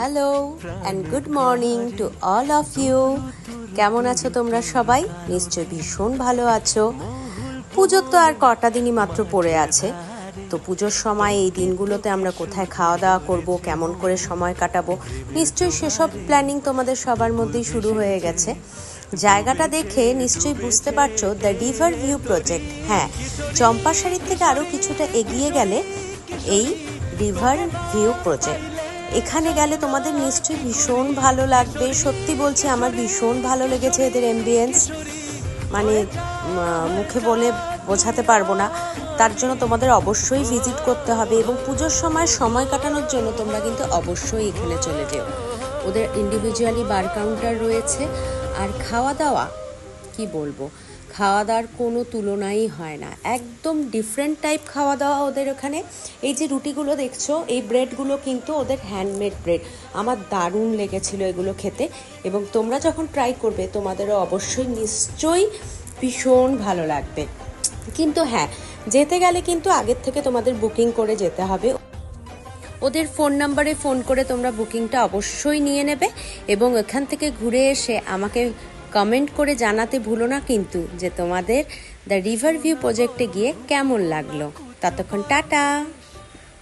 Hello and good morning to all of you. কেমন আছো তোমরা সবাই? নিশ্চয়ই ভীষণ ভালো আছো। পুজোর তো আর কটা দিনই মাত্র পড়ে আছে, তো পুজোর সময় এই দিনগুলোতে আমরা কোথায় খাওয়া দাওয়া করব, কেমন করে সময় কাটাবো, নিশ্চয়ই সেসব প্ল্যানিং তোমাদের সবার মধ্যেই শুরু হয়ে গেছে। জায়গাটা দেখে নিশ্চয়ই বুঝতে পারছো, দ্য রিভার ভিউ প্রজেক্ট। হ্যাঁ, চম্পাশাড়ির থেকে আরও কিছুটা এগিয়ে গেলে এই রিভার ভিউ প্রজেক্ট। এখানে গেলে তোমাদের নিশ্চয়ই ভীষণ ভালো লাগবে। সত্যি বলছি, আমার ভীষণ ভালো লেগেছে এদের অ্যাম্বিয়েন্স, মানে মুখে বলে বোঝাতে পারবো না। তার জন্য তোমাদের অবশ্যই ভিজিট করতে হবে, এবং পুজোর সময় কাটানোর জন্য তোমরা কিন্তু অবশ্যই এখানে চলে যেও। ওদের ইন্ডিভিজুয়ালি বার কাউন্টার রয়েছে, আর খাওয়া দাওয়া কি বলবো, খাওয়া দাওয়ার কোনো তুলনাই হয় না। একদম ডিফারেন্ট টাইপ খাওয়া দাওয়া ওদের ওখানে। এই যে রুটিগুলো দেখছো, এই ব্রেডগুলো কিন্তু ওদের হ্যান্ডমেড ব্রেড। আমার দারুণ লেগেছিল এগুলো খেতে, এবং তোমরা যখন ট্রাই করবে তোমাদেরও অবশ্যই নিশ্চয়ই ভীষণ ভালো লাগবে। কিন্তু হ্যাঁ, যেতে গেলে কিন্তু আগের থেকে তোমাদের বুকিং করে যেতে হবে। ওদের ফোন নাম্বারে ফোন করে তোমরা বুকিংটা অবশ্যই নিয়ে নেবে, এবং এখান থেকে ঘুরে এসে আমাকে কমেন্ট করে জানাতে ভুলো না কিন্তু, যে তোমাদের দ্য রিভার ভিউ প্রজেক্টে গিয়ে কেমন লাগলো। ততক্ষণ টাটা।